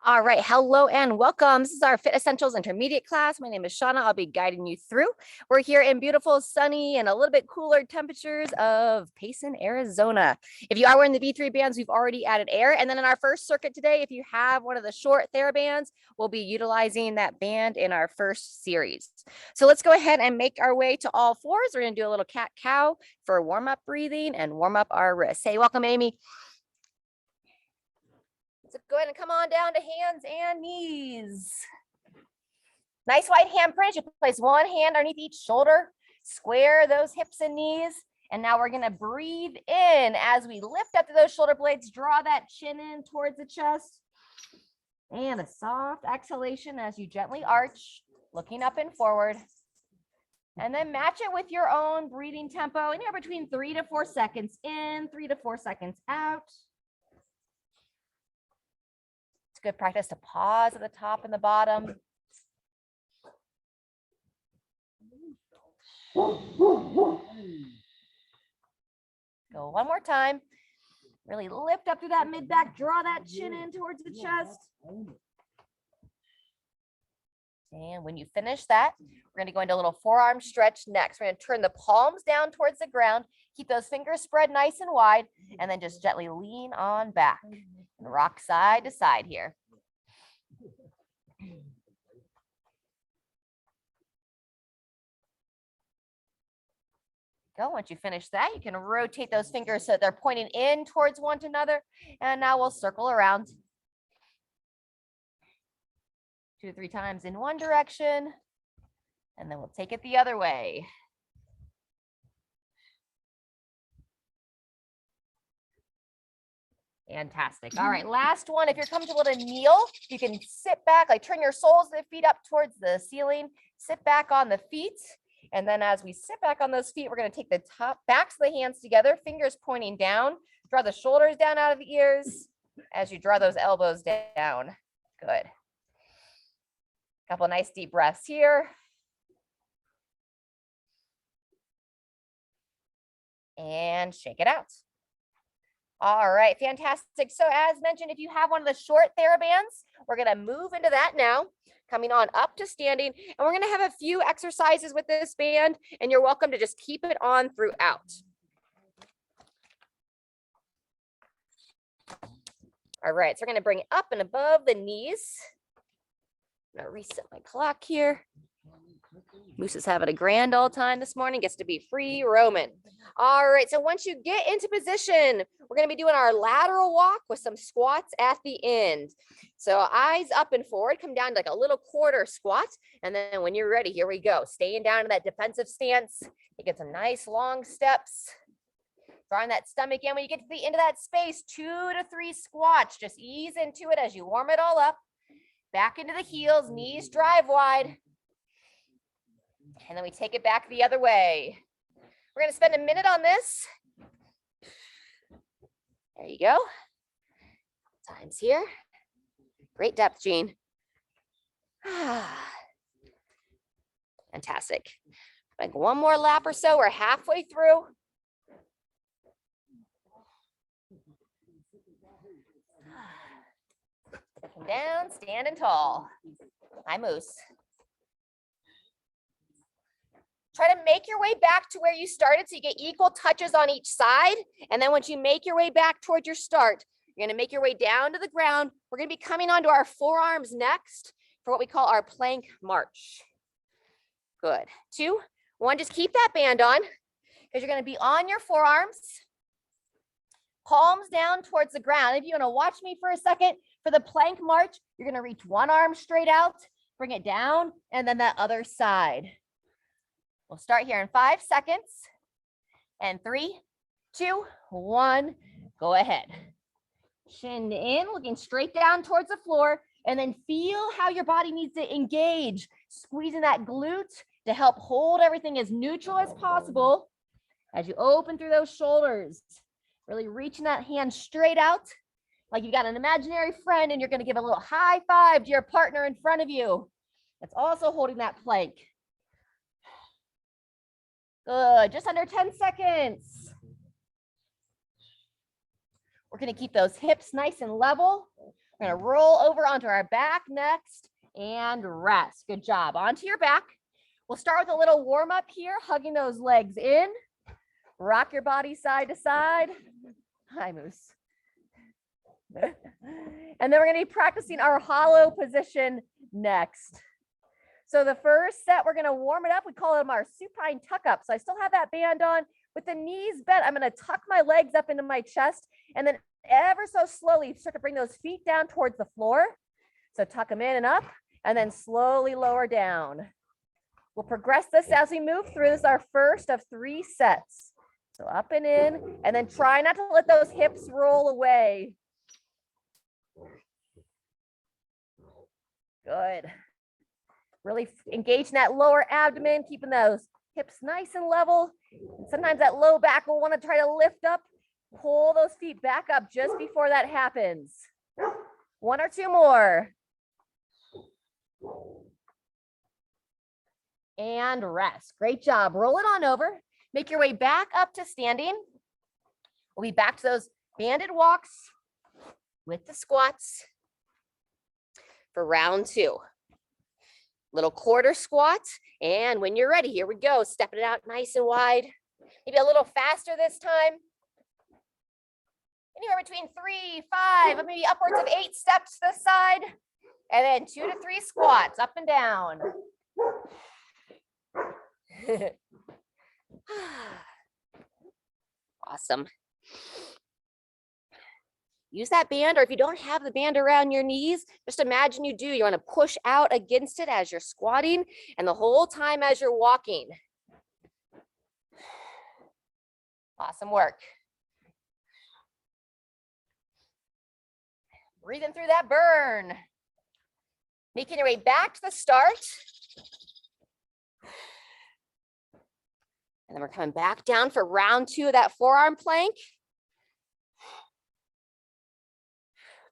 All right, hello and welcome. This is our Fit Essentials Intermediate class. My name is Shauna. I'll be guiding you through. We're here in beautiful, sunny, and a little bit cooler temperatures of Payson, Arizona. If you are wearing the V3 bands, we've already added air. And then in our first circuit today, if you have one of the short TheraBands, we'll be utilizing that band in our first series. So let's go ahead and make our way to all fours. We're going to do a little cat-cow for warm-up breathing and warm up our wrists. Hey, welcome, Amy. So go ahead and come on down to hands and knees. Nice wide handprints. You place one hand underneath each shoulder, square those hips and knees. And now we're going to breathe in as we lift up to those shoulder blades, draw that chin in towards the chest. And a soft exhalation as you gently arch, looking up and forward. And then match it with your own breathing tempo, anywhere between 3 to 4 seconds in, 3 to 4 seconds out. It's good practice to pause at the top and the bottom. Go one more time. Really lift up through that mid back, draw that chin in towards the chest. And when you finish that, we're going to go into a little forearm stretch next. We're going to turn the palms down towards the ground, keep those fingers spread nice and wide, and then just gently lean on back. And rock side to side here. Go. Once you finish that, you can rotate those fingers so that they're pointing in towards one another. And now we'll circle around 2 to 3 times in one direction. And then we'll take it the other way. Fantastic. All right, last one. If you're comfortable to kneel, you can sit back, like turn your soles of the feet up towards the ceiling, sit back on the feet. And then as we sit back on those feet, we're going to take the top backs of the hands together, fingers pointing down, draw the shoulders down out of the ears as you draw those elbows down. Good. Couple of nice deep breaths here. And shake it out. All right, fantastic. So as mentioned, if you have one of the short TheraBands, we're going to move into that now, coming on up to standing. And we're going to have a few exercises with this band, and you're welcome to just keep it on throughout. All right, so we're going to bring it up and above the knees. I'm going to reset my clock here. Moose is having a grand old time this morning, gets to be free roaming. All right, so once you get into position, we're going to be doing our lateral walk with some squats at the end. So eyes up and forward, come down to like a little quarter squat. And then when you're ready, here we go. Staying down in that defensive stance. You get some nice long steps. Drawing that stomach in. When you get to the end of that space, 2 to 3 squats. Just ease into it as you warm it all up. Back into the heels, knees drive wide. And then we take it back the other way. We're going to spend a minute on this. There you go. Times here. Great depth, Jean. Fantastic. Like one more lap or so. We're halfway through. Looking down, standing tall. Hi, Moose. Try to make your way back to where you started so you get equal touches on each side. And then once you make your way back towards your start, you're going to make your way down to the ground. We're going to be coming onto our forearms next for what we call our plank march. Good. 2, 1, just keep that band on because you're going to be on your forearms, palms down towards the ground. If you want to watch me for a second, for the plank march, you're going to reach one arm straight out, bring it down, and then that other side. We'll start here in 5 seconds. And 3, 2, 1, go ahead. Chin in, looking straight down towards the floor, and then feel how your body needs to engage, squeezing that glute to help hold everything as neutral as possible as you open through those shoulders. Really reaching that hand straight out like you've got an imaginary friend and you're going to give a little high five to your partner in front of you that's also holding that plank. Good, just under 10 seconds. We're going to keep those hips nice and level. We're going to roll over onto our back next and rest. Good job. Onto your back. We'll start with a little warm up here, hugging those legs in. Rock your body side to side. Hi, Moose. And then we're going to be practicing our hollow position next. So the first set, we're going to warm it up. We call them our supine tuck up. So I still have that band on with the knees bent. I'm going to tuck my legs up into my chest and then ever so slowly start to bring those feet down towards the floor. So tuck them in and up and then slowly lower down. We'll progress this as we move through. This is our first of 3 sets. So up and in, and then try not to let those hips roll away. Good. Really engage in that lower abdomen, keeping those hips nice and level. And sometimes that low back will want to try to lift up. Pull those feet back up just before that happens. 1 or 2 more. And rest. Great job. Roll it on over. Make your way back up to standing. We'll be back to those banded walks with the squats for round 2. Little quarter squat. And when you're ready, here we go. Stepping it out nice and wide. Maybe a little faster this time. Anywhere between 3, 5, maybe upwards of 8 steps this side. And then 2 to 3 squats up and down. Awesome. Use that band, or if you don't have the band around your knees, just imagine you do. You want to push out against it as you're squatting and the whole time as you're walking. Awesome work. Breathing through that burn. Making your way back to the start. And then we're coming back down for round 2 of that forearm plank.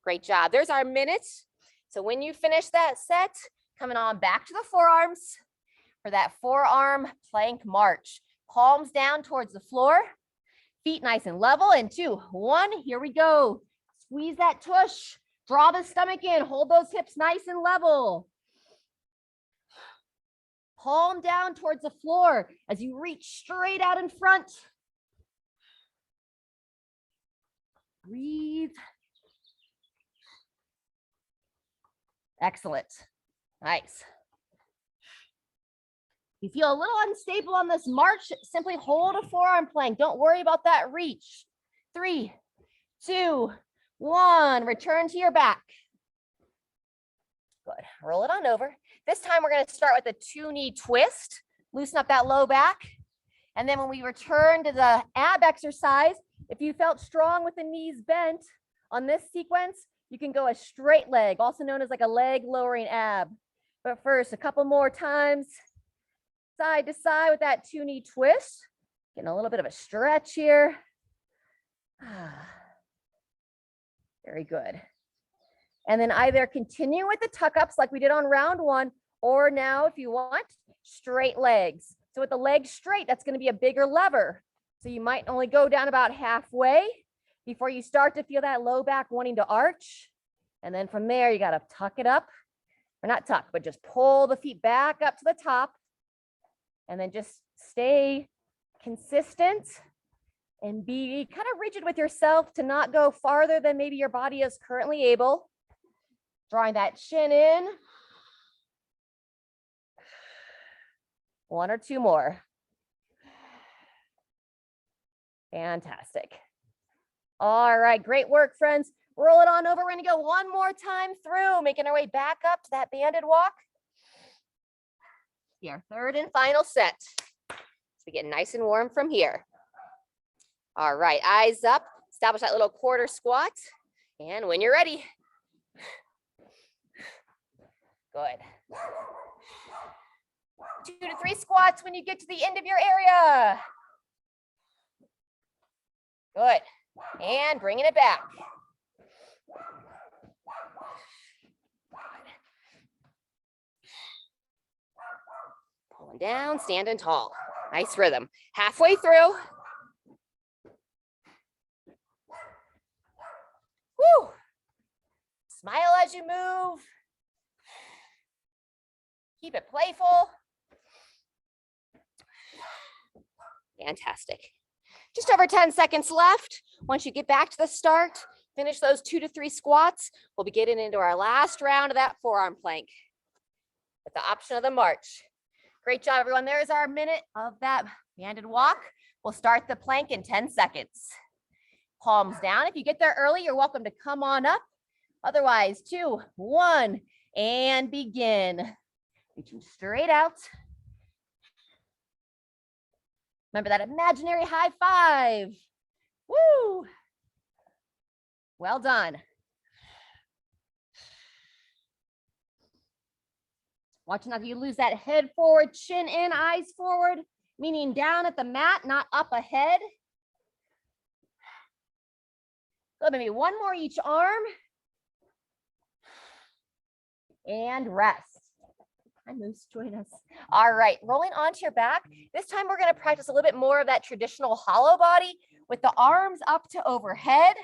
Great job. There's our minutes. So when you finish that set, coming on back to the forearms for that forearm plank march. Palms down towards the floor. Feet nice and level. And 2, 1, here we go. Squeeze that tush. Draw the stomach in. Hold those hips nice and level. Palm down towards the floor as you reach straight out in front. Breathe. Excellent. Nice. If you feel a little unstable on this march, simply hold a forearm plank. Don't worry about that reach. 3, 2, 1. Return to your back. Good. Roll it on over. This time we're going to start with a 2-knee twist. Loosen up that low back. And then when we return to the ab exercise, if you felt strong with the knees bent on this sequence, you can go a straight leg, also known as like a leg lowering ab. But first, a couple more times, side to side with that 2-knee twist. Getting a little bit of a stretch here. Very good. And then either continue with the tuck ups like we did on round 1, or now if you want, straight legs. So with the legs straight, that's going to be a bigger lever. So you might only go down about halfway before you start to feel that low back wanting to arch. And then from there, you got to tuck it up, or not tuck, but just pull the feet back up to the top. And then just stay consistent and be kind of rigid with yourself to not go farther than maybe your body is currently able. Drawing that chin in. 1 or 2 more. Fantastic. All right, great work, friends. Roll it on over. We're going to go one more time through, making our way back up to that banded walk. Our 3rd and final set. So we get nice and warm from here. All right, eyes up. Establish that little quarter squat. And when you're ready. Good. 2 to 3 squats when you get to the end of your area. Good. And bringing it back. Pulling down, standing tall. Nice rhythm. Halfway through. Smile as you move. Keep it playful. Fantastic. Just over 10 seconds left. Once you get back to the start, finish those 2 to 3 squats. We'll be getting into our last round of that forearm plank with the option of the march. Great job, everyone. There's our minute of that banded walk. We'll start the plank in 10 seconds. Palms down. If you get there early, you're welcome to come on up. Otherwise, 2, 1, and begin. Reaching straight out. Remember that imaginary high five. Woo! Well done. Watch not you lose that head forward, chin in, eyes forward, meaning down at the mat, not up ahead. So maybe one more each arm. And rest. Hi, Moose, join us. All right, rolling onto your back. This time we're going to practice a little bit more of that traditional hollow body with the arms up to overhead,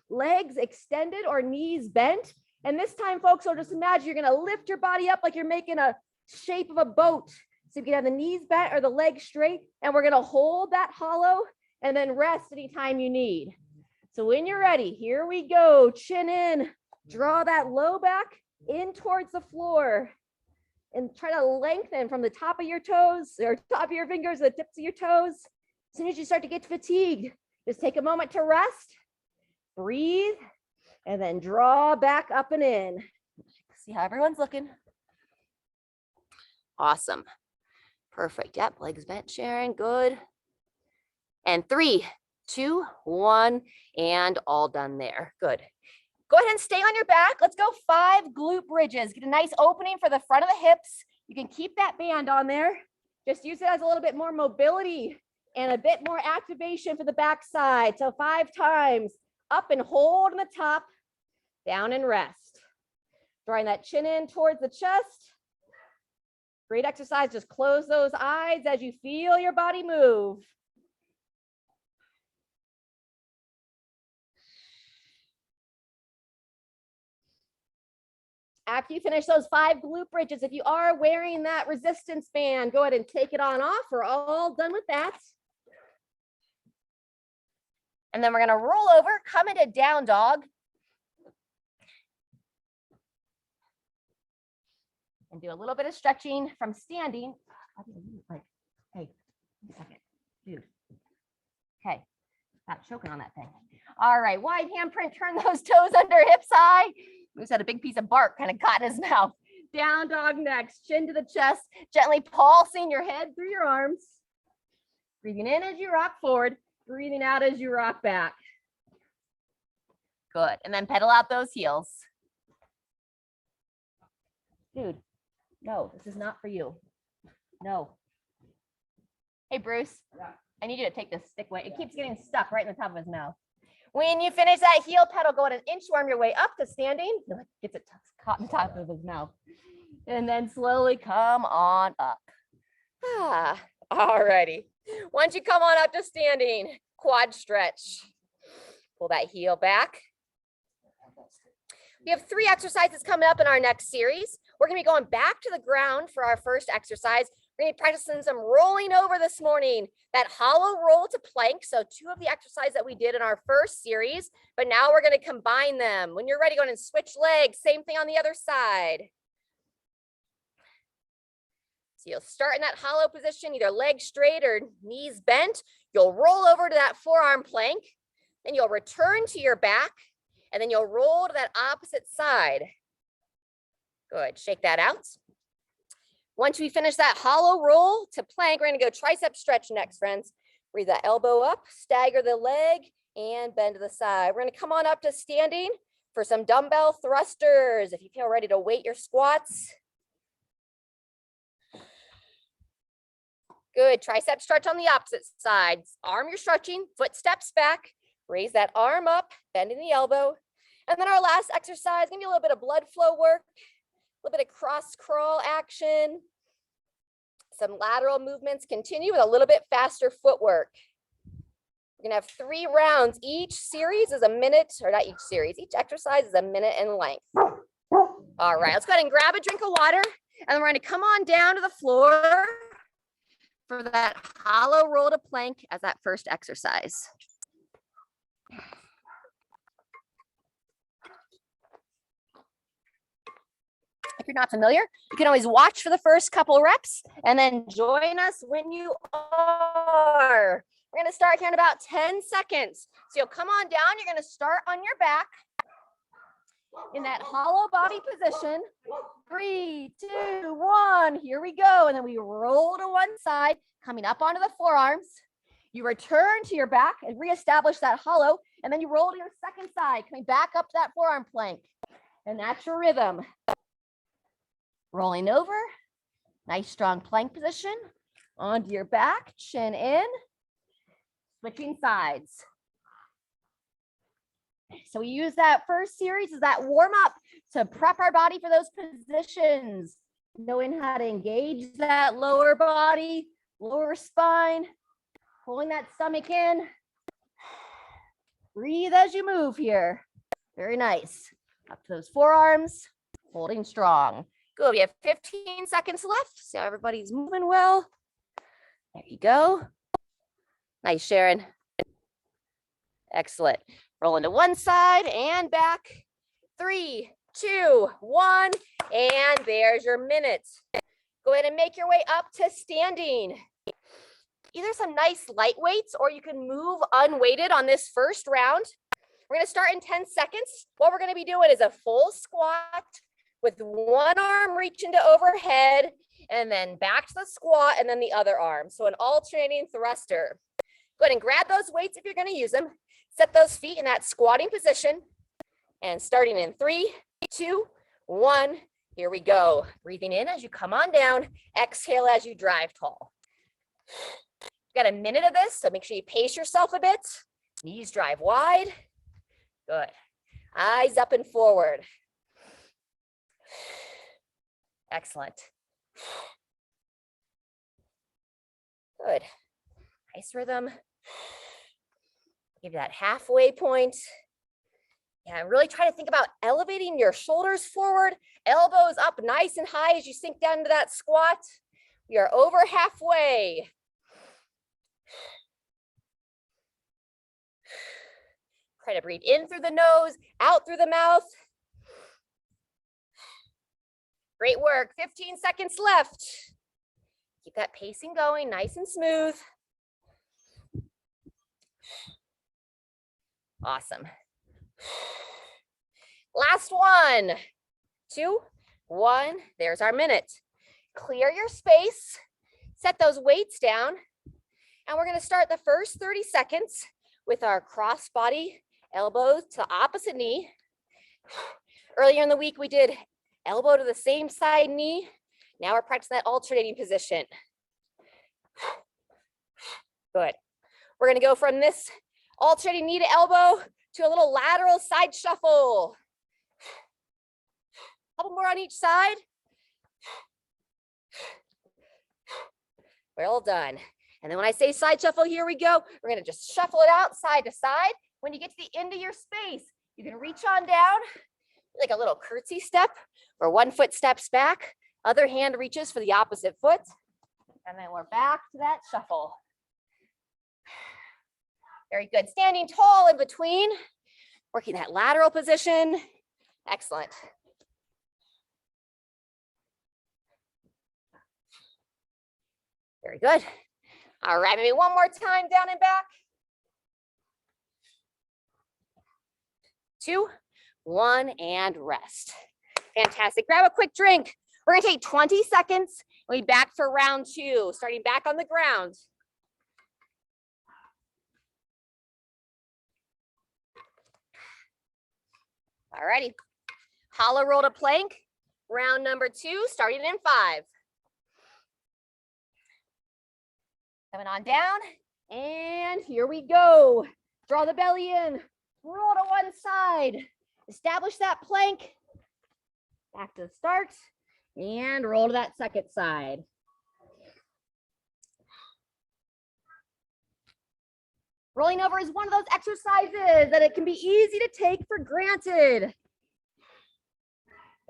legs extended or knees bent. And this time, folks, so just imagine you're going to lift your body up like you're making a shape of a boat. So you can have the knees bent or the legs straight, and we're going to hold that hollow and then rest anytime you need. So when you're ready, here we go. Chin in, draw that low back in towards the floor. And try to lengthen from the top of your toes or top of your fingers, the tips of your toes. As soon as you start to get fatigued, just take a moment to rest, breathe, and then draw back up and in. See how everyone's looking. Awesome. Perfect. Yep. Legs bent, Sharon. Good. And 3, 2, 1, and all done there. Good. Go ahead and stay on your back. Let's go 5 glute bridges. Get a nice opening for the front of the hips. You can keep that band on there. Just use it as a little bit more mobility and a bit more activation for the back side. So 5 times. Up and hold on the top. Down and rest. Drawing that chin in towards the chest. Great exercise. Just close those eyes as you feel your body move. After you finish those 5 glute bridges, if you are wearing that resistance band, go ahead and take it on off. We're all done with that. And then we're going to roll over, come into down dog. And do a little bit of stretching from standing. Like, hey, 1 second, dude. Okay, stop choking on that thing. All right, wide handprint, turn those toes under, hips high. Moose had a big piece of bark kind of caught in his mouth. Down dog next, chin to the chest, gently pulsing your head through your arms. Breathing in as you rock forward, breathing out as you rock back. Good, and then pedal out those heels. Dude, no, this is not for you. No. Hey, Bruce, I need you to take this stick away. It keeps getting stuck right in the top of his mouth. When you finish that heel pedal, go ahead and inchworm your way up to standing. Gets it caught in the top of his mouth. And then slowly come on up. All righty. Once you come on up to standing, quad stretch. Pull that heel back. We have 3 exercises coming up in our next series. We're going to be going back to the ground for our first exercise. We're going to be practicing some rolling over this morning, that hollow roll to plank. So 2 of the exercises that we did in our first series, but now we're going to combine them. When you're ready, go ahead and switch legs. Same thing on the other side. So you'll start in that hollow position, either legs straight or knees bent. You'll roll over to that forearm plank. Then you'll return to your back, and then you'll roll to that opposite side. Good. Shake that out. Once we finish that hollow roll to plank, we're going to go tricep stretch next, friends. Breathe that elbow up, stagger the leg, and bend to the side. We're going to come on up to standing for some dumbbell thrusters. If you feel ready to weight your squats. Good. Tricep stretch on the opposite side. Arm you're stretching, foot steps back. Raise that arm up, bending the elbow. And then our last exercise, maybe a little bit of blood flow work. A little bit of cross crawl action, some lateral movements. Continue with a little bit faster footwork. We're gonna have 3 rounds. Each series is a minute, or not each series, each exercise is a minute in length. All right, let's go ahead and grab a drink of water, and we're gonna come on down to the floor for that hollow roll to plank as that first exercise. If you're not familiar, you can always watch for the first couple reps and then join us when you are. We're gonna start here in about 10 seconds. So you'll come on down, you're gonna start on your back in that hollow body position. 3, 2, 1, here we go. And then we roll to one side, coming up onto the forearms. You return to your back and reestablish that hollow, and then you roll to your second side, coming back up to that forearm plank. And that's your rhythm. Rolling over, nice strong plank position, onto your back, chin in, switching sides. So we use that first series as that warm up to prep our body for those positions, knowing how to engage that lower body, lower spine, pulling that stomach in. Breathe as you move here. Very nice. Up to those forearms, holding strong. Good. We have 15 seconds left. So everybody's moving well. There you go. Nice, Sharon. Excellent. Rolling to one side and back. 3, 2, 1. And there's your minute. Go ahead and make your way up to standing. Either some nice light weights or you can move unweighted on this first round. We're going to start in 10 seconds. What we're going to be doing is a full squat with one arm reaching to overhead and then back to the squat and then the other arm. So an alternating thruster. Go ahead and grab those weights if you're going to use them. Set those feet in that squatting position. And starting in 3, 2, 1, here we go. Breathing in as you come on down. Exhale as you drive tall. Got a minute of this, so make sure you pace yourself a bit. Knees drive wide. Good. Eyes up and forward. Excellent. Good. Nice rhythm. Give you that halfway point. Yeah, really try to think about elevating your shoulders forward, elbows up nice and high as you sink down into that squat. We are over halfway. Try to breathe in through the nose, out through the mouth. Great work. 15 seconds left. Keep that pacing going, nice and smooth. Awesome. Last one. 2, 1. There's our minute. Clear your space. Set those weights down. And we're going to start the first 30 seconds with our cross body, elbows to the opposite knee. Earlier in the week, we did elbow to the same side knee. Now we're practicing that alternating position. Good. We're going to go from this alternating knee to elbow to a little lateral side shuffle. A couple more on each side. Well done. And then when I say side shuffle, here we go. We're going to just shuffle it out side to side. When you get to the end of your space, you can reach on down, like a little curtsy step, where one foot steps back, other hand reaches for the opposite foot. And then we're back to that shuffle. Very good. Standing tall in between, working that lateral position. Excellent. Very good. All right, maybe one more time, down and back. 2, 1, and rest. Fantastic. Grab a quick drink. We're going to take 20 seconds. We'll be back for round 2, starting back on the ground. All righty. Hollow roll to plank. Round number 2, starting in 5. Coming on down, and here we go. Draw the belly in, roll to one side, establish that plank, back to the start, and roll to that second side. Rolling over is one of those exercises that it can be easy to take for granted.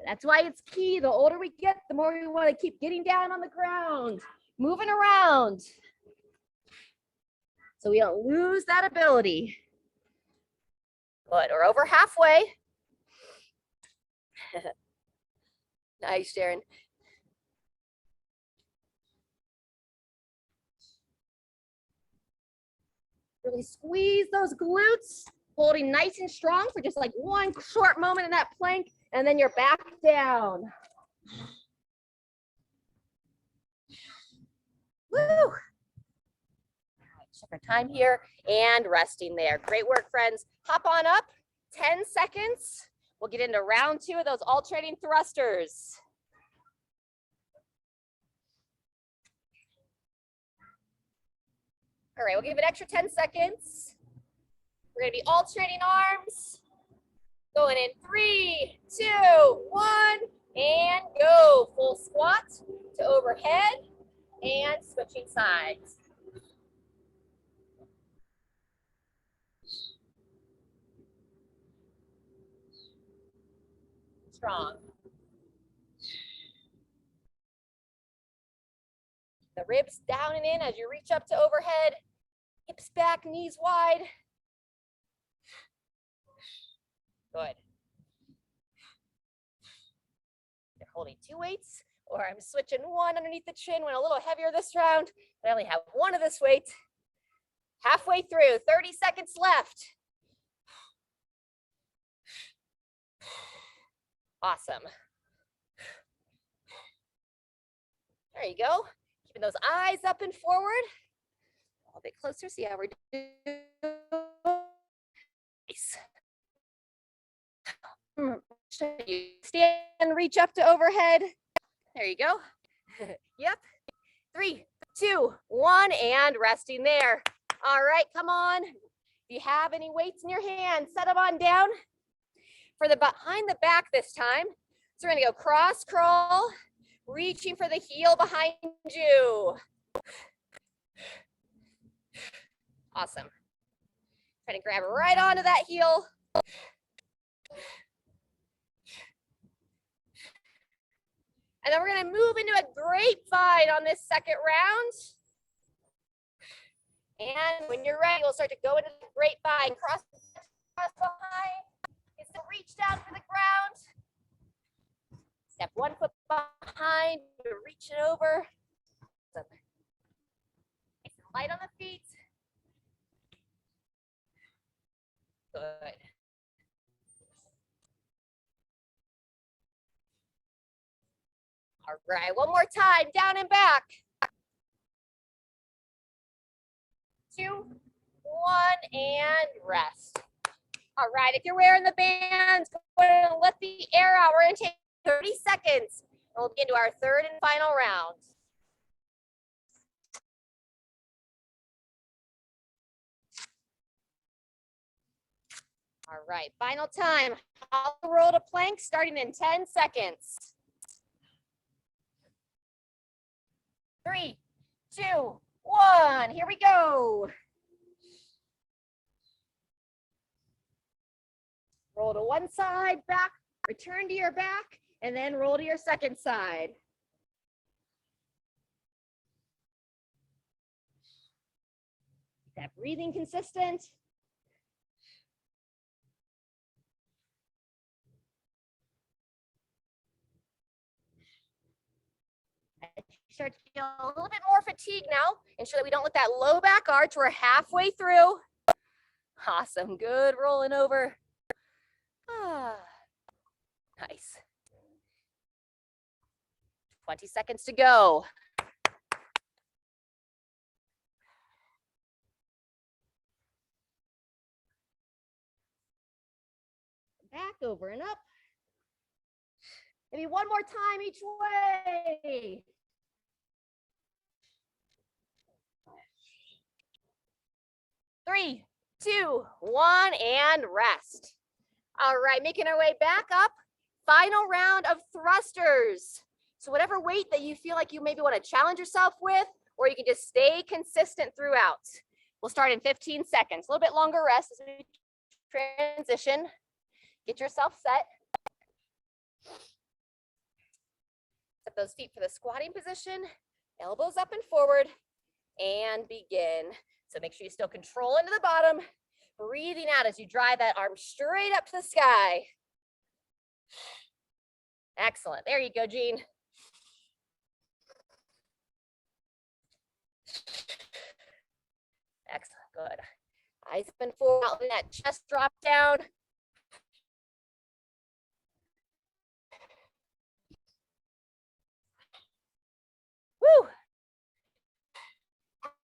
That's why it's key. The older we get, the more we want to keep getting down on the ground, moving around, so we don't lose that ability. Good, we're over halfway. Nice, Sharon. Really squeeze those glutes, holding nice and strong for just like one short moment in that plank, and then you're back down. Woo! All right, check our time here and resting there. Great work, friends. Hop on up, 10 seconds. We'll get into round 2 of those alternating thrusters. All right, we'll give it extra 10 seconds. We're gonna be alternating arms. Going in 3, 2, 1, and go. Full squat to overhead and switching sides. Strong. The ribs down and in as you reach up to overhead. Hips back, knees wide. Good. They're holding 2 weights, or I'm switching one underneath the chin, went a little heavier this round, but I only have one of this weight. Halfway through, 30 seconds left. Awesome. There you go. Keeping those eyes up and forward. A little bit closer, see how we're doing. Nice. Stand, reach up to overhead. There you go. Yep. 3, 2, 1, and resting there. All right, come on. If you have any weights in your hand, set them on down. For the behind the back this time, so we're gonna go cross crawl, reaching for the heel behind you. Awesome. Trying to grab right onto that heel. And then we're gonna move into a grapevine on this second round. And when you're ready, we'll start to go into the grapevine. Cross behind. Reach down for the ground. Step 1 foot behind. Reach it over. Nice and light on the feet. Good. All right, one more time, down and back. 2, 1, and rest. All right, if you're wearing the bands, go ahead and let the air out. We're gonna take 30 seconds. And we'll get into our third and final round. All right, final time. Hollow roll to plank starting in 10 seconds. 3, 2, 1, here we go. Roll to one side, back, return to your back, and then roll to your second side. Keep that breathing consistent. Start to feel a little bit more fatigue now. Ensure that we don't let that low back arch. We're halfway through. Awesome, good, rolling over. Nice. 20 seconds to go. Back, over and up. Maybe one more time each way. Three, 2, 1, and rest. All right, making our way back up. Final round of thrusters. So whatever weight that you feel like you maybe want to challenge yourself with, or you can just stay consistent throughout. We'll start in 15 seconds. A little bit longer rest as we transition. Get yourself set. Set those feet for the squatting position. Elbows up and forward. And begin. So make sure you still control into the bottom. Breathing out as you drive that arm straight up to the sky. Excellent. There you go, Jean. Excellent. Good. Eyes open forward. Let that chest drop down. Woo.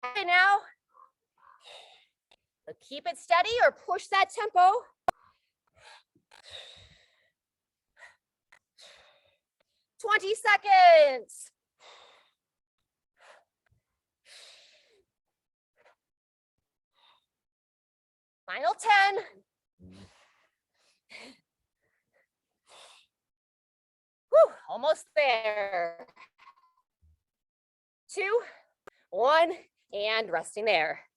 Okay, now, so keep it steady or push that tempo. "20 seconds. Final 10. Whew, almost there. 2, 1, and resting there.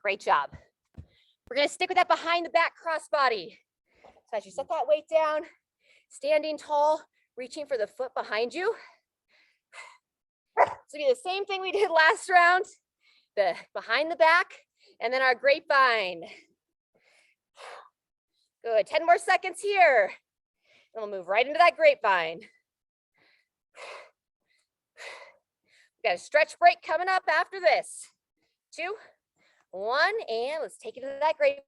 Great job. We're gonna stick with that behind the back crossbody. So as you set that weight down, standing tall, reaching for the foot behind you. So do the same thing we did last round, the behind the back, and then our grapevine. Good, 10 more seconds here. And we'll move right into that grapevine. We've got a stretch break coming up after this. 2, 1, and let's take it to that grapevine.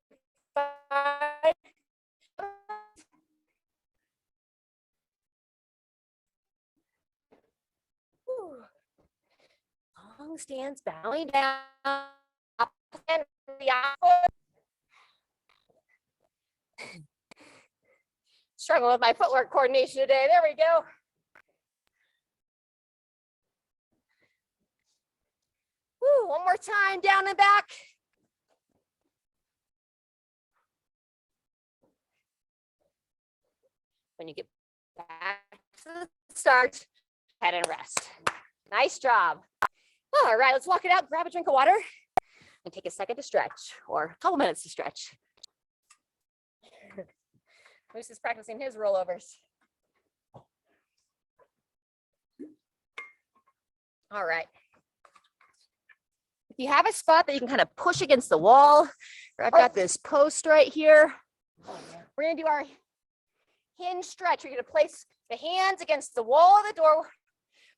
Whew. Long stance, bowing down. And the opposite. Struggling with my footwork coordination today. There we go. Woo, one more time, down and back. When you get back to the start, head and rest. Nice job. All right, let's walk it out, grab a drink of water, and take a second to stretch, or a couple minutes to stretch. Moose is practicing his rollovers. All right. If you have a spot that you can kind of push against the wall, or I've got this post right here, we're gonna do our hinge stretch. You're gonna place the hands against the wall of the door,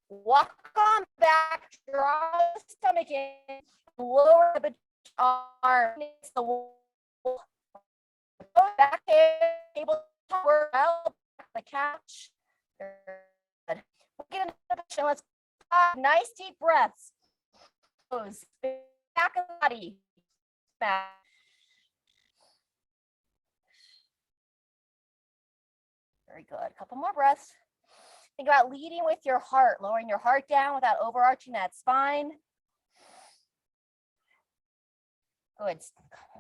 walk on back, draw the stomach in, lower the arm against the wall, back table, the couch. Good. We'll get into the position. Let's nice deep breaths. Back of the body. Back. Very good. A couple more breaths. Think about leading with your heart, lowering your heart down without overarching that spine. Good.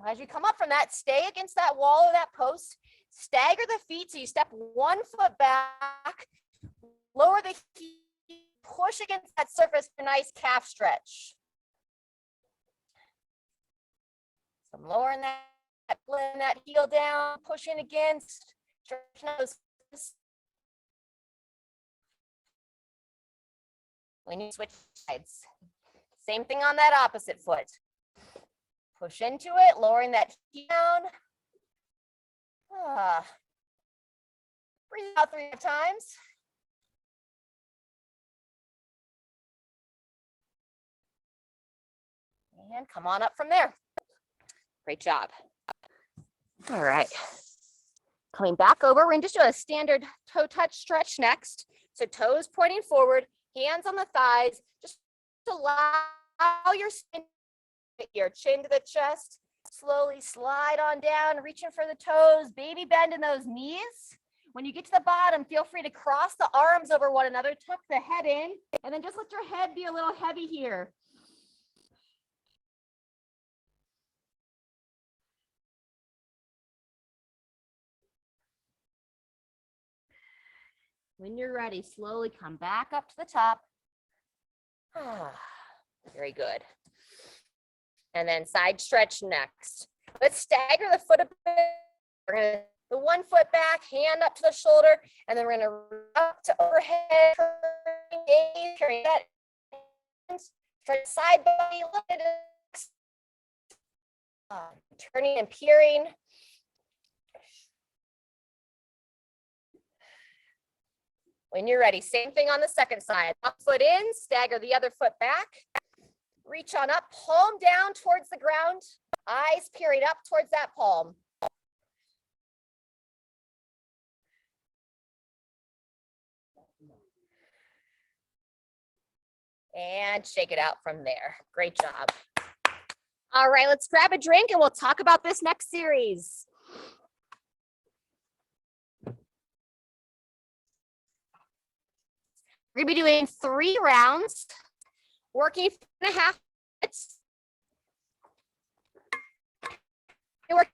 As you come up from that, stay against that wall or that post. Stagger the feet so you step one foot back. Lower the feet. Push against that surface for a nice calf stretch. So I'm lowering that, pulling that heel down, pushing against, stretching those. We need to switch sides. Same thing on that opposite foot. Push into it, lowering that heel down. Breathe out 3 times. And come on up from there. Great job. All right. Coming back over, we're going to just do a standard toe touch stretch next. So toes pointing forward, hands on the thighs. Just allow your chin to the chest. Slowly slide on down, reaching for the toes, baby bend in those knees. When you get to the bottom, feel free to cross the arms over one another, tuck the head in, and then just let your head be a little heavy here. When you're ready, slowly come back up to the top. Very good. And then side stretch next. Let's stagger the foot a bit. We're going to the one foot back, hand up to the shoulder, and then we're going to up to overhead, carry that, try side body, turning and peering. When you're ready, same thing on the second side. Up foot in, stagger the other foot back. Reach on up, palm down towards the ground, eyes peering up towards that palm. And shake it out from there. Great job. All right, let's grab a drink and we'll talk about this next series. We're gonna be doing 3 rounds, working 4.5 minutes. I'm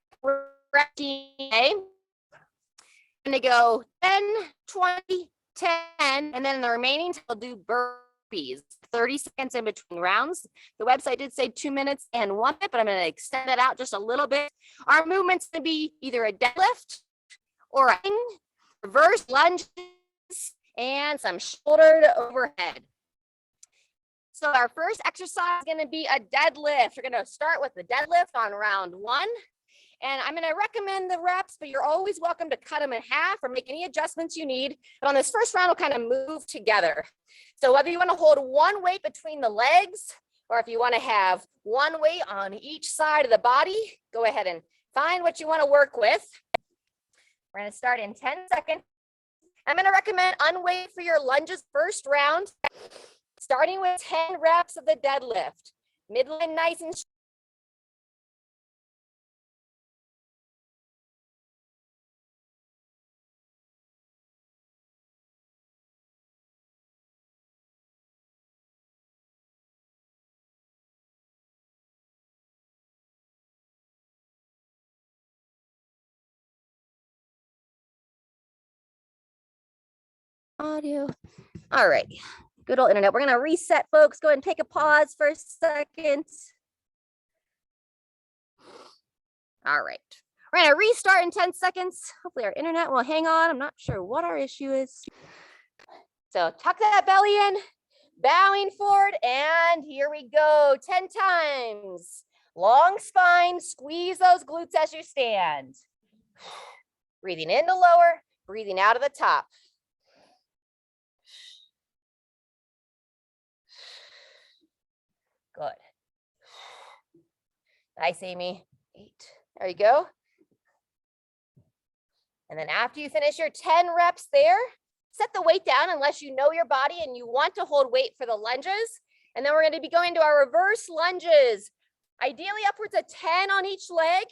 gonna go 10, 20, 10, and then the remaining we'll do burpees, 30 seconds in between rounds. The website did say 2 minutes and 1 minute, but I'm gonna extend it out just a little bit. Our movement's gonna be either a deadlift or a reverse lunges and some shoulder to overhead. So our first exercise is gonna be a deadlift. We're gonna start with the deadlift on round 1. And I'm gonna recommend the reps, but you're always welcome to cut them in half or make any adjustments you need. But on this first round, we'll kind of move together. So whether you wanna hold one weight between the legs, or if you wanna have one weight on each side of the body, go ahead and find what you wanna work with. We're gonna start in 10 seconds. I'm gonna recommend unweight for your lunges first round, starting with 10 reps of the deadlift. Midline nice and audio. All right, good old internet. We're gonna reset, folks. Go ahead and take a pause for a second. All right, we're gonna restart in 10 seconds. Hopefully our internet will hang on. I'm not sure what our issue is. So tuck that belly in, bowing forward, and here we go, 10 times. Long spine, squeeze those glutes as you stand. Breathing in to lower, breathing out of the top. Good. Nice, Amy. 8. There you go. And then after you finish your 10 reps there, set the weight down unless you know your body and you want to hold weight for the lunges. And then we're going to be going to our reverse lunges. Ideally upwards of 10 on each leg,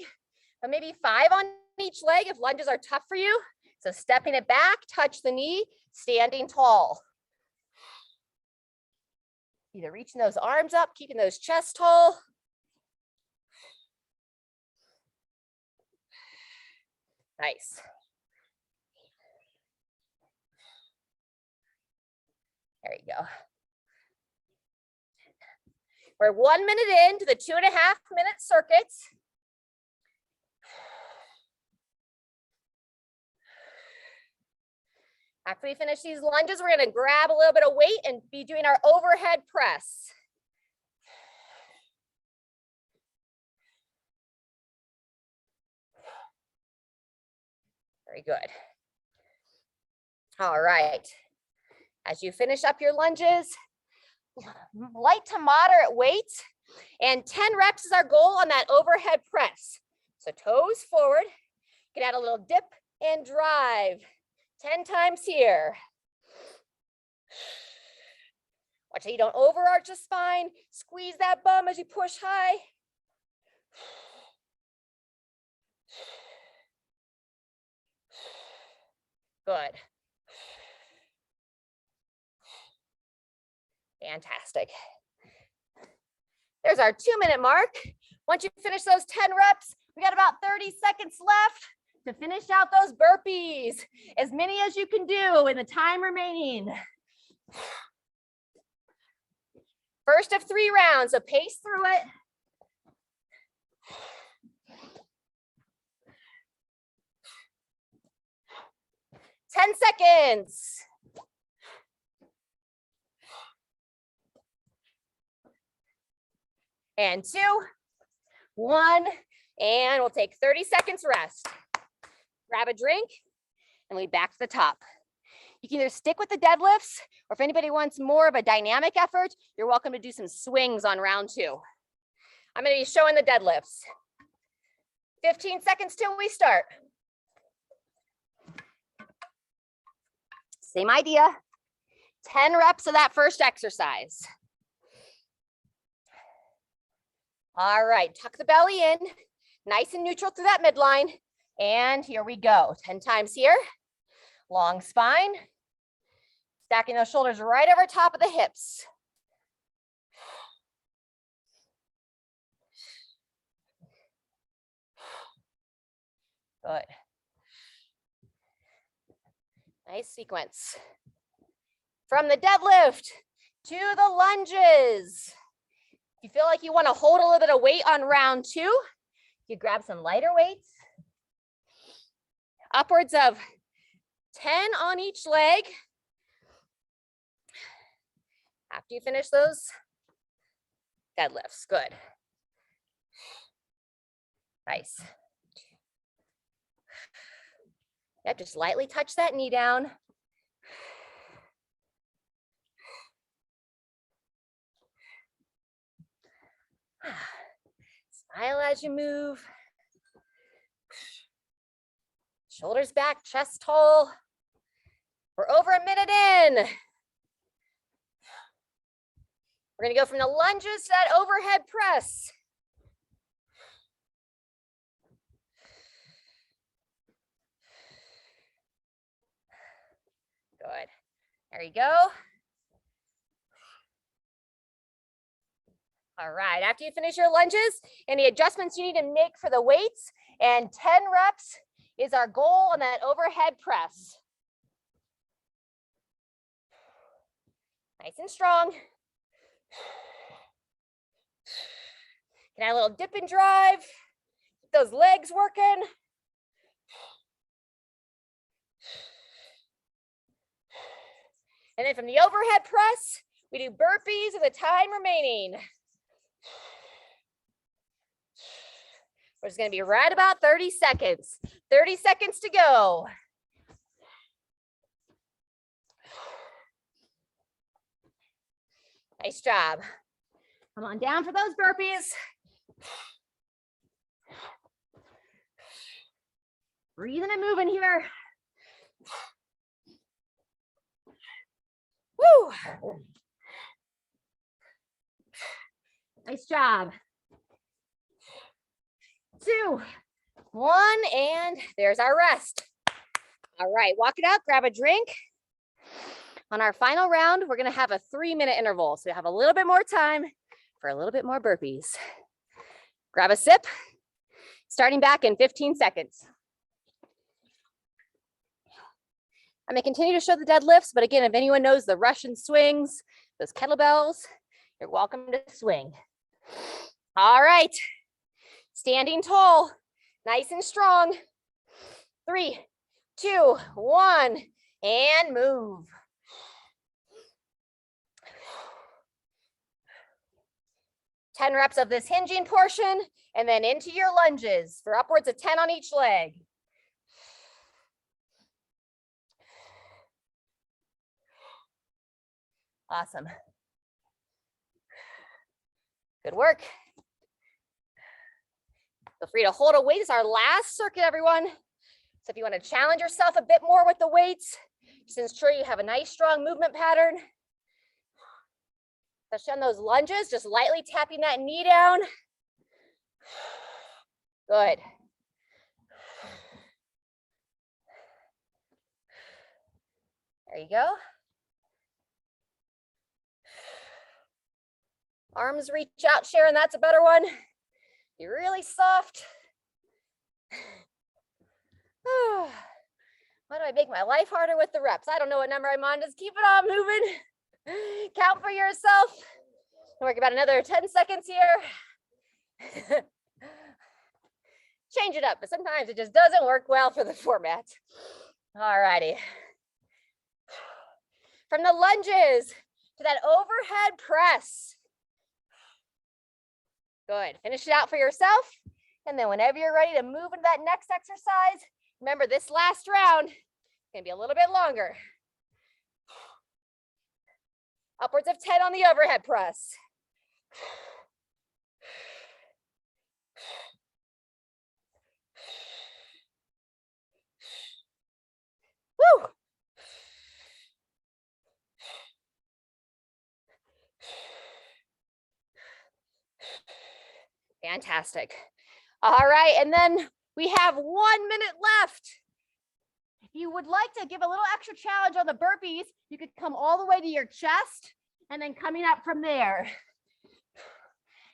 but maybe 5 on each leg if lunges are tough for you. So stepping it back, touch the knee, standing tall. Either reaching those arms up, keeping those chest tall. Nice. There you go. We're 1 minute into the 2.5 minute circuit. After we finish these lunges, we're gonna grab a little bit of weight and be doing our overhead press. Very good. All right. As you finish up your lunges, light to moderate weight, and 10 reps is our goal on that overhead press. So toes forward, you can add a little dip and drive. 10 times here. Watch out you don't overarch the spine. Squeeze that bum as you push high. Good. Fantastic. There's our 2-minute mark. Once you finish those 10 reps, we got about 30 seconds left to finish out those burpees. As many as you can do in the time remaining. First of 3 rounds, so pace through it. 10 seconds. And 2, 1, and we'll take 30 seconds rest. Grab a drink, and we'll be back to the top. You can either stick with the deadlifts, or if anybody wants more of a dynamic effort, you're welcome to do some swings on round 2. I'm going to be showing the deadlifts. 15 seconds till we start. Same idea. 10 reps of that first exercise. All right, tuck the belly in, nice and neutral through that midline. And here we go, 10 times here. Long spine, stacking those shoulders right over top of the hips. Good. Nice sequence. From the deadlift to the lunges. If you feel like you want to hold a little bit of weight on round 2, you grab some lighter weights. Upwards of 10 on each leg. After you finish those deadlifts, good. Nice. Yep, just lightly touch that knee down. Smile as you move. Shoulders back, chest tall. We're over a minute in. We're going to go from the lunges to that overhead press. Good. There you go. All right, after you finish your lunges, any adjustments you need to make for the weights, and 10 reps is our goal on that overhead press. Nice and strong. Can add a little dip and drive. Keep those legs working. And then from the overhead press, we do burpees with the time remaining. We're just going to be right about 30 seconds. 30 seconds to go. Nice job. Come on down for those burpees. Breathing and moving here. Woo! Nice job. 2, 1, and there's our rest. All right, walk it out, grab a drink. On our final round, we're gonna have a 3-minute interval. So we have a little bit more time for a little bit more burpees. Grab a sip, starting back in 15 seconds. I'm gonna continue to show the deadlifts, but again, if anyone knows the Russian swings, those kettlebells, you're welcome to swing. All right, standing tall, nice and strong. 3, 2, 1, and move. Ten reps of this hinging portion, and then into your lunges for upwards of 10 on each leg. Awesome. Good work. Feel free to hold a weight. It's our last circuit, everyone. So if you want to challenge yourself a bit more with the weights, just ensure you have a nice, strong movement pattern. Especially on those lunges, just lightly tapping that knee down. Good. There you go. Arms reach out, Sharon, that's a better one. You're really soft. Why do I make my life harder with the reps? I don't know what number I'm on, just keep it on moving. Count for yourself. Work about another 10 seconds here. Change it up, but sometimes it just doesn't work well for the format. All righty. From the lunges to that overhead press. Good. Finish it out for yourself. And then whenever you're ready to move into that next exercise, remember this last round can be a little bit longer. Upwards of 10 on the overhead press. Woo! Fantastic. All right, and then we have 1 minute left. If you would like to give a little extra challenge on the burpees, you could come all the way to your chest and then coming up from there.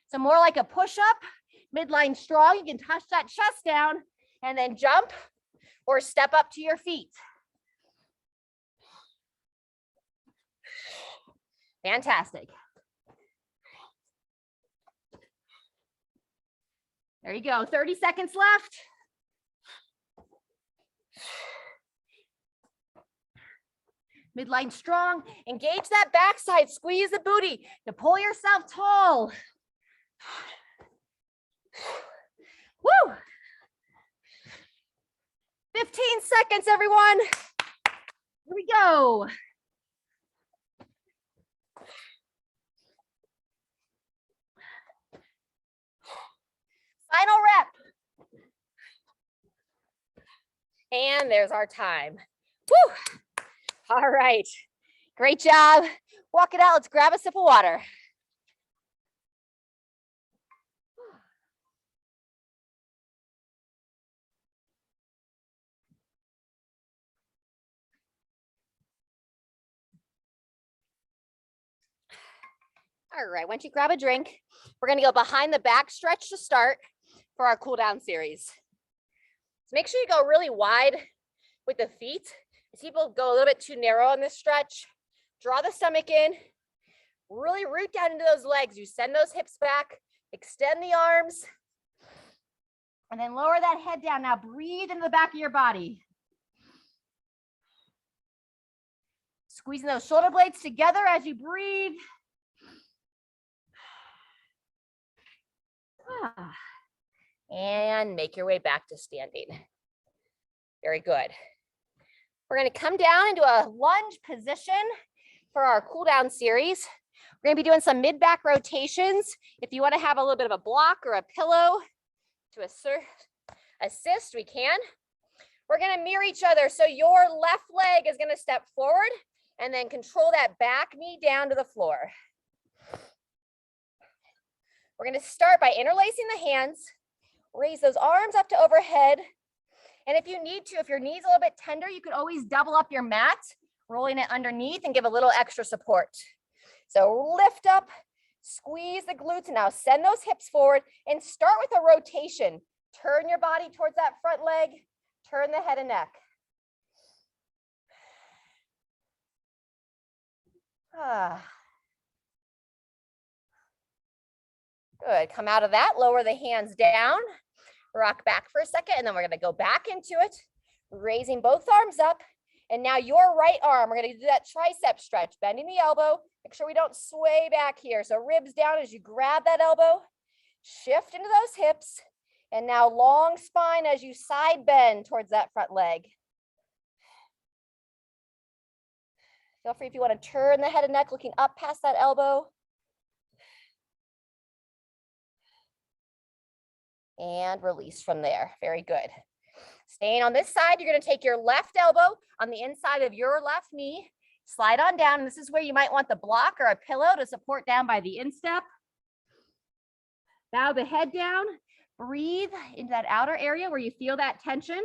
So more like a push-up, midline strong. You can touch that chest down and then jump or step up to your feet. Fantastic. There you go, 30 seconds left. Midline strong, engage that backside, squeeze the booty to pull yourself tall. Woo! 15 seconds, everyone. Here we go. Final rep. And there's our time. Woo! All right. Great job. Walk it out. Let's grab a sip of water. All right, once you grab a drink, we're gonna go behind the back stretch to start for our cool down series. So make sure you go really wide with the feet. As people go a little bit too narrow on this stretch, draw the stomach in, really root down into those legs. You send those hips back, extend the arms, and then lower that head down. Now breathe into the back of your body. Squeezing those shoulder blades together as you breathe. And make your way back to standing. Very good. We're going to come down into a lunge position for our cool down series. We're going to be doing some mid-back rotations. If you want to have a little bit of a block or a pillow to assist, we can. We're going to mirror each other. So your left leg is going to step forward and then control that back knee down to the floor. We're going to start by interlacing the hands, raise those arms up to overhead. And if you need to, if your knee's a little bit tender, you could always double up your mat, rolling it underneath and give a little extra support. So lift up, squeeze the glutes, and now send those hips forward and start with a rotation. Turn your body towards that front leg, turn the head and neck. Good, come out of that, lower the hands down, rock back for a second, and then we're gonna go back into it, raising both arms up. And now your right arm, we're gonna do that tricep stretch, bending the elbow, make sure we don't sway back here. So ribs down as you grab that elbow, shift into those hips, and now long spine as you side bend towards that front leg. Feel free if you wanna turn the head and neck, looking up past that elbow. And release from there. Very good. Staying on this side, you're going to take your left elbow on the inside of your left knee, slide on down. And this is where you might want the block or a pillow to support down by the instep. Bow the head down, breathe into that outer area where you feel that tension.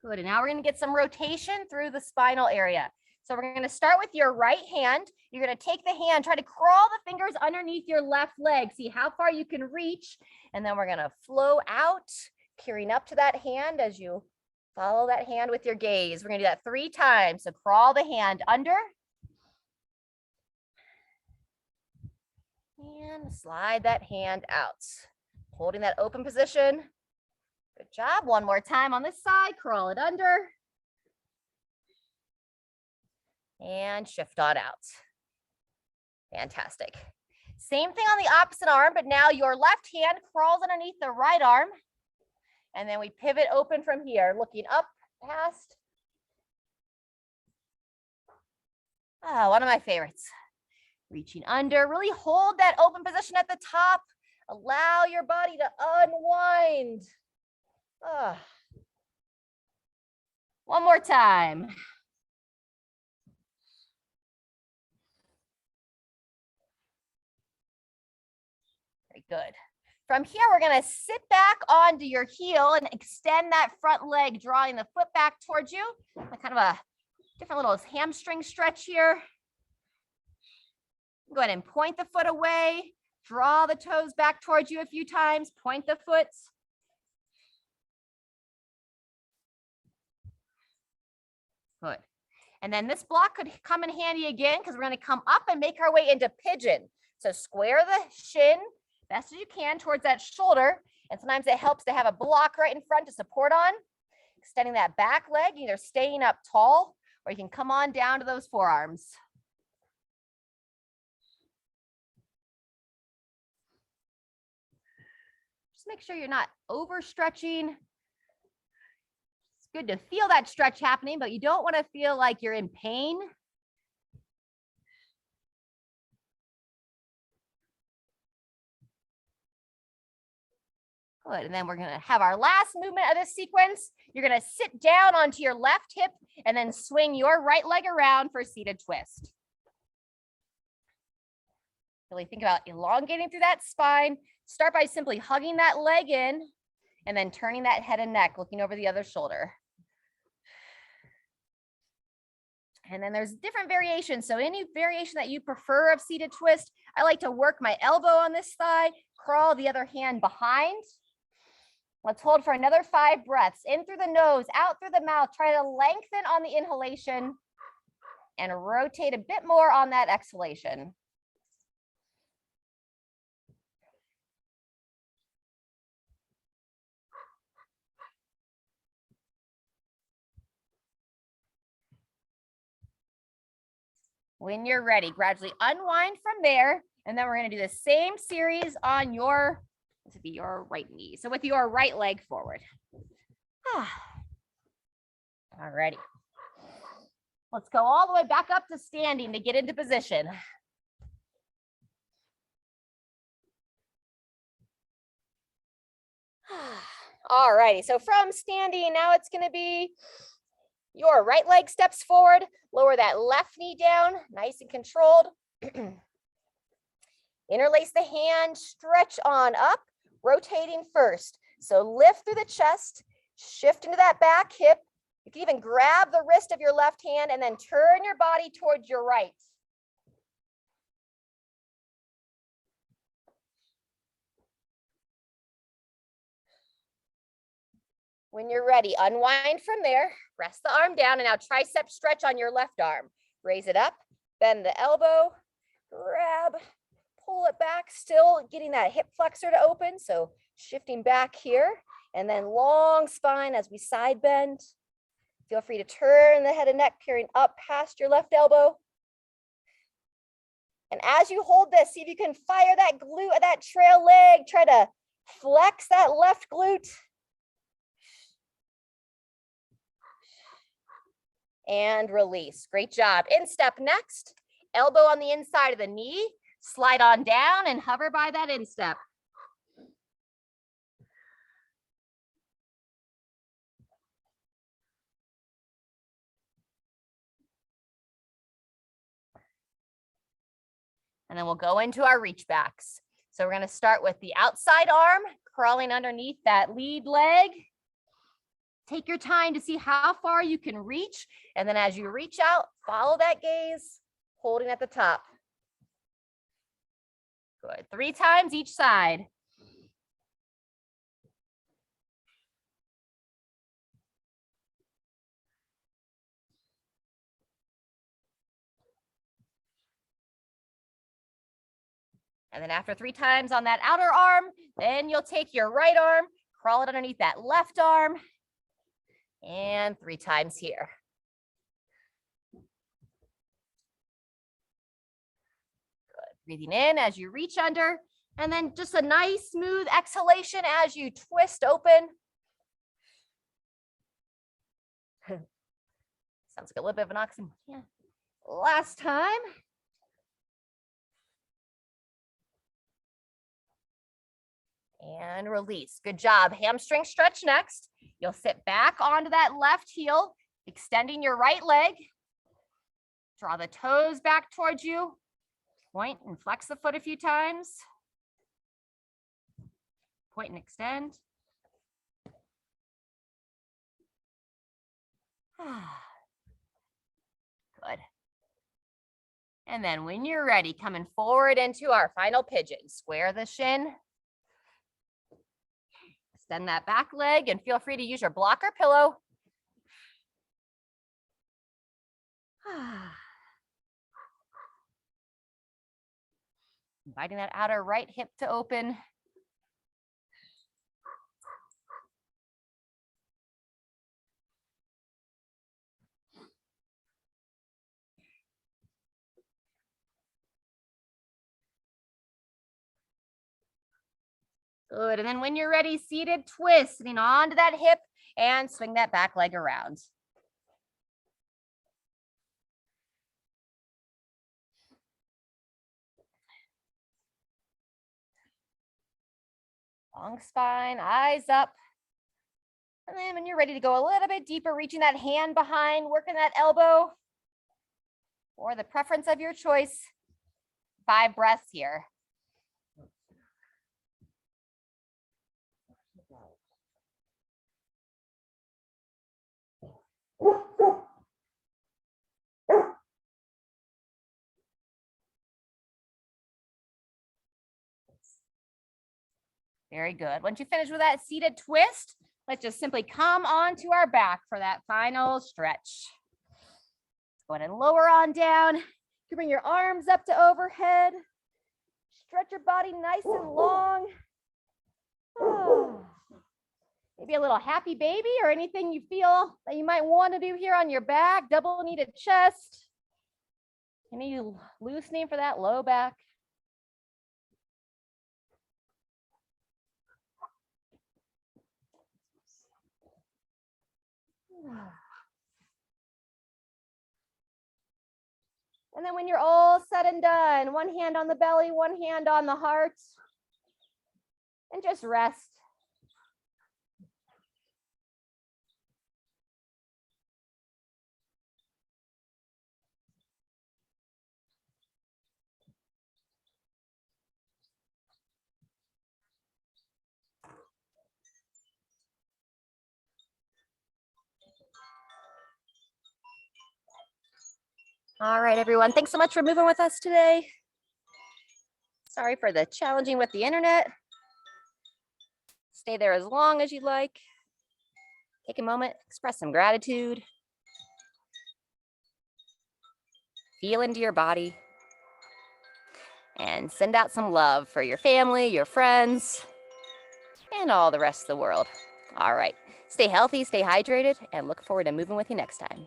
Good, and now we're going to get some rotation through the spinal area. So we're going to start with your right hand. You're going to take the hand, try to crawl the fingers underneath your left leg. See how far you can reach. And then we're going to flow out, peering up to that hand as you follow that hand with your gaze. We're going to do that 3 times. So crawl the hand under. And slide that hand out. Holding that open position. Good job. One more time on this side. Crawl it under. And shift on out. Fantastic. Same thing on the opposite arm, but now your left hand crawls underneath the right arm. And then we pivot open from here, looking up past. Oh, one of my favorites. Reaching under, really hold that open position at the top. Allow your body to unwind. One more time. Very good. From here, we're going to sit back onto your heel and extend that front leg, drawing the foot back towards you. Kind of a different little hamstring stretch here. Go ahead and point the foot away. Draw the toes back towards you a few times. Point the foot. Good. And then this block could come in handy again because we're going to come up and make our way into pigeon. So square the shin best as you can towards that shoulder. And sometimes it helps to have a block right in front to support on. Extending that back leg, either staying up tall or you can come on down to those forearms. Just make sure you're not overstretching. It's good to feel that stretch happening, but you don't want to feel like you're in pain. Good, and then we're gonna have our last movement of this sequence. You're gonna sit down onto your left hip and then swing your right leg around for a seated twist. Really think about elongating through that spine. Start by simply hugging that leg in and then turning that head and neck, looking over the other shoulder. And then there's different variations. So any variation that you prefer of seated twist, I like to work my elbow on this thigh, crawl the other hand behind. Let's hold for another 5 breaths. In through the nose, out through the mouth. Try to lengthen on the inhalation and rotate a bit more on that exhalation. When you're ready, gradually unwind from there. And then we're going to do the same series on your, this would be your right knee. So with your right leg forward. All righty. Let's go all the way back up to standing to get into position. All righty. So from standing, now it's going to be your right leg steps forward, lower that left knee down, nice and controlled. Interlace the hand, stretch on up, rotating first. So lift through the chest, shift into that back hip. You can even grab the wrist of your left hand and then turn your body towards your right. When you're ready, unwind from there, rest the arm down, and now tricep stretch on your left arm. Raise it up, bend the elbow, grab, pull it back, still getting that hip flexor to open. So shifting back here, and then long spine as we side bend. Feel free to turn the head and neck, peering up past your left elbow. And as you hold this, see if you can fire that glute, that trail leg. Try to flex that left glute. And release. Great job. Instep next. Elbow on the inside of the knee. Slide on down and hover by that instep. And then we'll go into our reach backs. So we're going to start with the outside arm, crawling underneath that lead leg. Take your time to see how far you can reach. And then as you reach out, follow that gaze, holding at the top. Good. 3 times each side. And then after 3 times on that outer arm, then you'll take your right arm, crawl it underneath that left arm, and 3 times here. Good. Breathing in as you reach under, and then just a nice smooth exhalation as you twist open. Sounds like a little bit of an oxymoron. Yeah. Last time. And release. Good job. Hamstring stretch next. You'll sit back onto that left heel, extending your right leg. Draw the toes back towards you. Point and flex the foot a few times. Point and extend. Good. And then when you're ready, coming forward into our final pigeon. Square the shin. Extend that back leg and feel free to use your block or pillow. Inviting that outer right hip to open. Good, and then when you're ready, seated twist, sitting onto that hip and swing that back leg around. Long spine, eyes up. And then when you're ready to go a little bit deeper, reaching that hand behind, working that elbow, or the preference of your choice. 5 breaths here. Very good. Once you finish with that seated twist, let's just simply come onto our back for that final stretch. Go ahead and lower on down. You bring your arms up to overhead. Stretch your body nice and long. Maybe a little happy baby or anything you feel that you might want to do here on your back. Double kneaded chest. Any loosening for that low back? And then when you're all said and done, one hand on the belly, one hand on the heart, and just rest. All right, everyone. Thanks so much for moving with us today. Sorry for the challenging with the internet. Stay there as long as you'd like. Take a moment, express some gratitude. Feel into your body. And send out some love for your family, your friends, and all the rest of the world. All right. Stay healthy, stay hydrated, and look forward to moving with you next time.